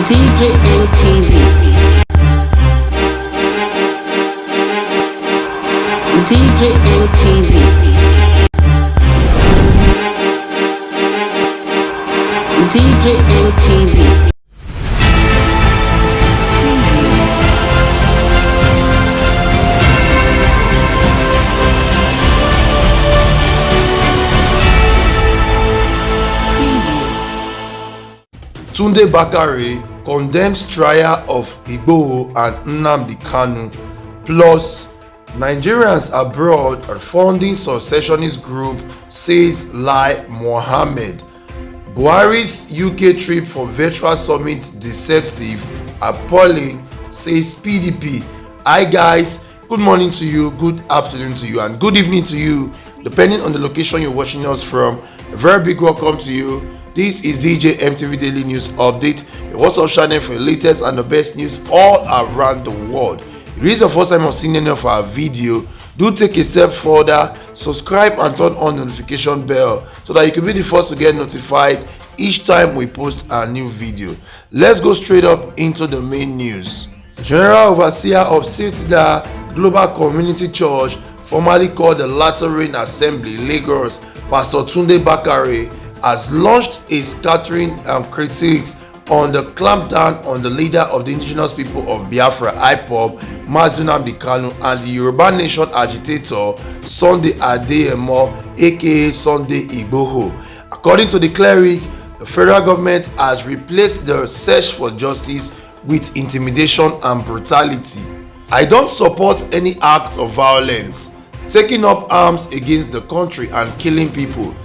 DJ LTV. DJ LTV. DJ LTV. Tunde Bakare condemns trial of IGBOHO and KANU, plus Nigerians abroad are funding secessionist group, says Lai Mohammed. Buhari's UK trip for virtual summit deceptive, appalling, says PDP. Hi guys, good morning to you, good afternoon to you, and good evening to you, depending on the location you're watching us from. A very big welcome to you. This is DJ MTV Daily News Update, your WhatsApp channel for the latest and the best news all around the world. If it is the first time of seeing any of our video, do take a step further, subscribe and turn on the notification bell so that you can be the first to get notified each time we post a new video. Let's go straight up into the main news. General Overseer of C0ND Global Community Church, formerly called the Latter Rain Assembly, Lagos, Pastor Tunde Bakare, has launched a scattering critiques on the clampdown on the leader of the indigenous people of Biafra, IPOB, KANU, and the Yoruba Nation agitator Sunday Adeyemo, aka Sunday IGBOHO. According to the cleric, the federal government has replaced the search for justice with intimidation and brutality. I don't support any act of violence, taking up arms against the country and killing people.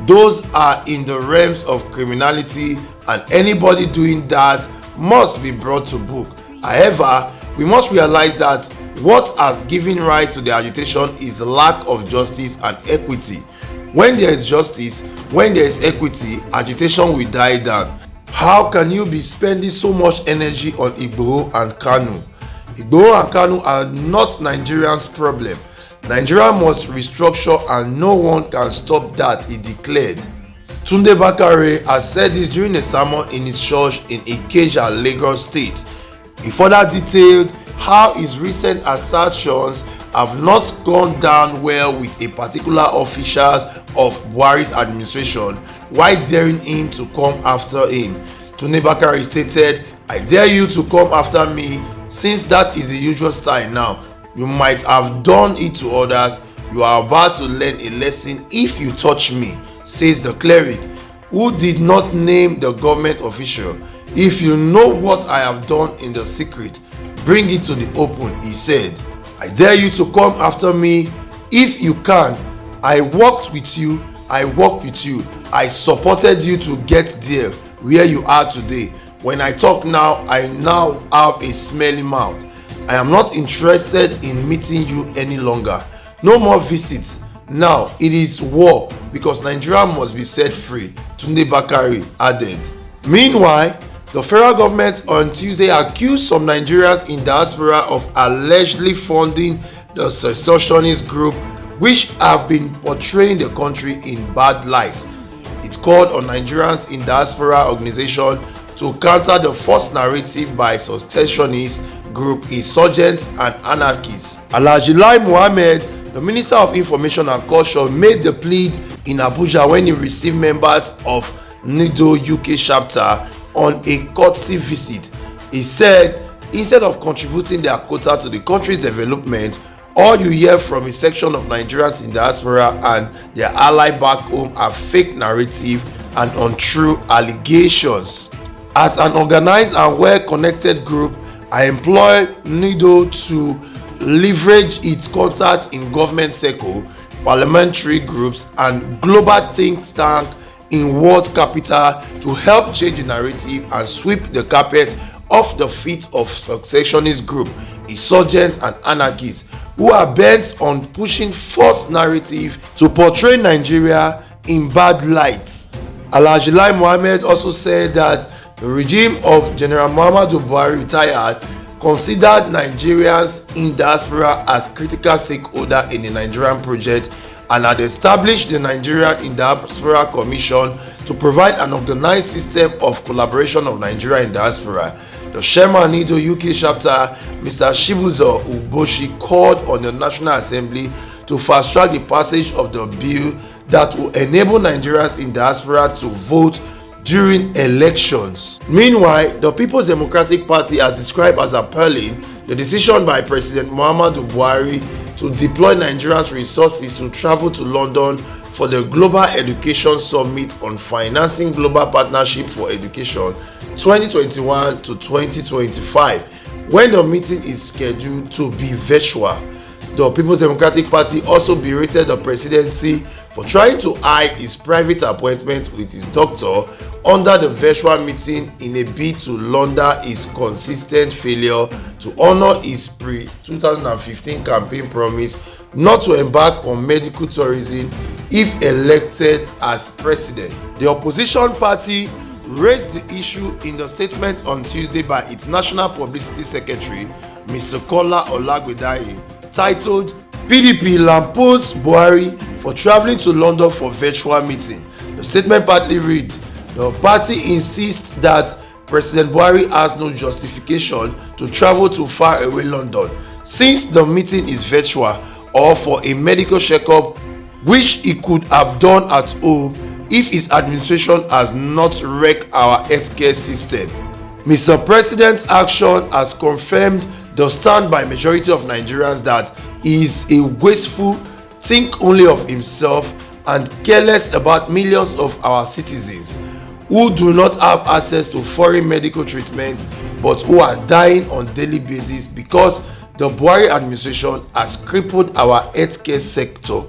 Those are in the realms of criminality, and anybody doing that must be brought to book. However, we must realize that what has given rise to the agitation is the lack of justice and equity. When there is justice, when there is equity, agitation will die down. How can you be spending so much energy on IGBOHO and KANU? IGBOHO and KANU are not Nigerians' problem. Nigeria must restructure and no one can stop that, he declared. Tunde Bakare has said this during a sermon in his church in Ikeja, Lagos State. He further detailed how his recent assertions have not gone down well with a particular officials of Buhari's administration, while daring him to come after him. Tunde Bakare stated, "I dare you to come after me, since that is the usual style now. You might have done it to others. You are about to learn a lesson if you touch me," says the cleric, who did not name the government official. "If you know what I have done in the secret, bring it to the open," he said. "I dare you to come after me if you can. I walked with you. I supported you to get there where you are today. When I talk now, I now have a smelly mouth. I am not interested in meeting you any longer. No more visits. Now it is war, because Nigeria must be set free," Tunde Bakare added. Meanwhile, the federal government on Tuesday accused some Nigerians in diaspora of allegedly funding the secessionist group, which have been portraying the country in bad light. It called on Nigerians in diaspora organization to counter the false narrative by secessionist group, insurgents and anarchists. Alhaji Lai Mohammed, the Minister of Information and Culture, made the plea in Abuja when he received members of NIDO UK chapter on a courtesy visit. He said, instead of contributing their quota to the country's development, all you hear from a section of Nigerians in diaspora and their ally back home are fake narrative and untrue allegations. As an organized and well-connected group, I employ NIDO to leverage its contacts in government circle, parliamentary groups, and global think tank in world capital to help change the narrative and sweep the carpet off the feet of secessionist group, insurgents and anarchists who are bent on pushing false narrative to portray Nigeria in bad light. Alhaji Lai Mohammed also said that the regime of General Muhammadu Buhari retired considered Nigerians in diaspora as critical stakeholders in the Nigerian project and had established the Nigerian in Diaspora Commission to provide an organized system of collaboration of Nigeria in diaspora. The chairman Nido UK chapter, Mr. Chibuzo Uboshi, called on the National Assembly to fast-track the passage of the bill that will enable Nigerians in diaspora to vote during elections. Meanwhile, the People's Democratic Party has described as appalling the decision by President Muhammadu Buhari to deploy Nigeria's resources to travel to London for the Global Education Summit on Financing Global Partnership for Education 2021 to 2025, when the meeting is scheduled to be virtual. The People's Democratic Party also berated the presidency for trying to hide his private appointment with his doctor under the virtual meeting in a bid to launder his consistent failure to honor his pre-2015 campaign promise not to embark on medical tourism if elected as president. The opposition party raised the issue in the statement on Tuesday by its National Publicity Secretary, Mr. Kola Olagbedaye, titled "PDP lampoons Buhari for travelling to London for virtual meeting." The statement partly read, "The party insists that President Buhari has no justification to travel to faraway London since the meeting is virtual or for a medical checkup which he could have done at home if his administration has not wrecked our healthcare system. Mr. President's action has confirmed the stand by majority of Nigerians that he is a wasteful, think only of himself and careless about millions of our citizens who do not have access to foreign medical treatment but who are dying on daily basis because the Buhari administration has crippled our healthcare sector."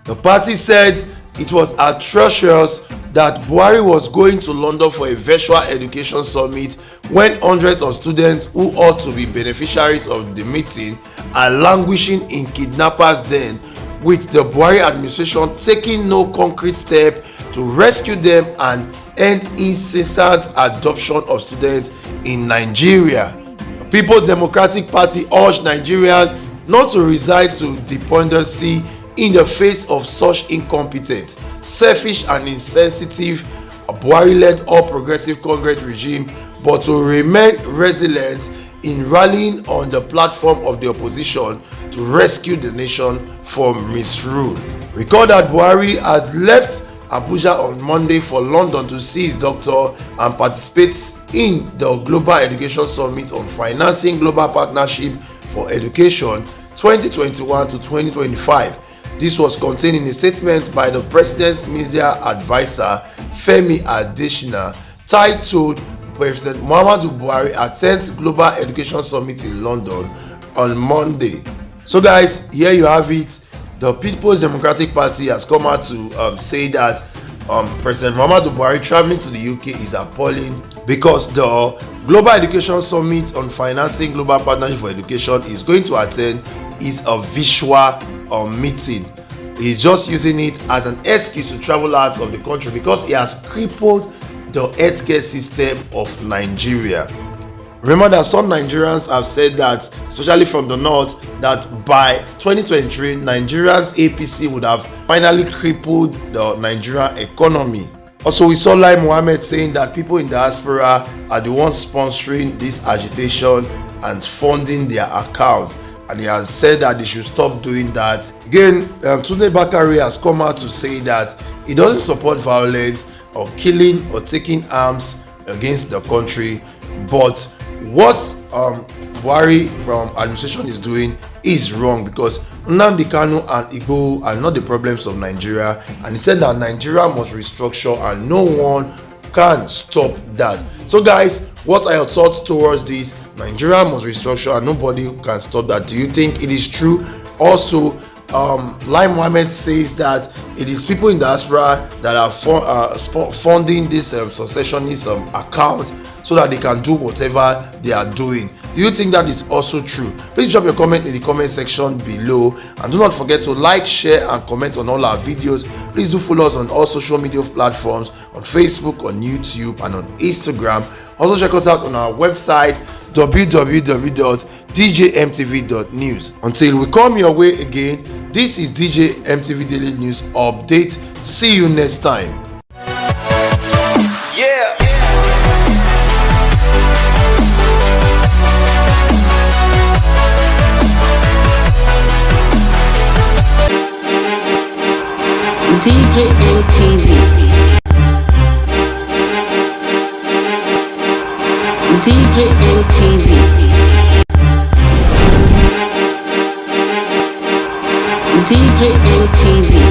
The party said it was atrocious that Buhari was going to London for a virtual education summit when hundreds of students who ought to be beneficiaries of the meeting are languishing in kidnappers' den, with the Buhari administration taking no concrete step to rescue them and end incessant adoption of students in Nigeria. The People's Democratic Party urged Nigerians not to resign to despondency in the face of such incompetent, selfish and insensitive Buhari-led All Progressive Congress regime, but to remain resilient in rallying on the platform of the opposition to rescue the nation from misrule. Recall that Buhari had left Abuja on Monday for London to see his doctor and participate in the Global Education Summit on Financing Global Partnership for Education 2021 to 2025. This was contained in a statement by the President's media advisor, Femi Adesina, titled "President Muhammadu Buhari attends Global Education Summit in London on Monday." So guys, here you have it. The People's Democratic Party has come out to say that President Muhammadu Buhari traveling to the UK is appalling because the Global Education Summit on Financing Global Partnership for Education is going to attend is a visual meeting. He's just using it as an excuse to travel out of the country because he has crippled the healthcare system of Nigeria. Remember that some Nigerians have said that, especially from the north, that by 2023 Nigeria's APC would have finally crippled the Nigerian economy. Also, we saw Lai Mohammed saying that people in diaspora are the ones sponsoring this agitation and funding their account, and he has said that they should stop doing that. Again, Tunde Bakare has come out to say that he doesn't support violence or killing or taking arms against the country, but what Buhari administration is doing is wrong because Nnamdi Kanu and IGBOHO are not the problems of Nigeria, and he said that Nigeria must restructure and no one can stop that. So guys, what are your thoughts towards this? Nigeria must restructure and nobody can stop that. Do you think it is true? Also, Lai Mohammed says that it is people in diaspora that are funding this secessionist account so that they can do whatever they are doing. Do you think that is also true? Please drop your comment in the comment section below, and do not forget to like, share and comment on all our videos. Please do follow us on all social media platforms, on Facebook, on YouTube and on Instagram. Also check us out on our website www.djmtv.news. Until we come your way again, this is DJ MTV Daily News Update. See you next time. Yeah. DJATV. DJATV. DJATV.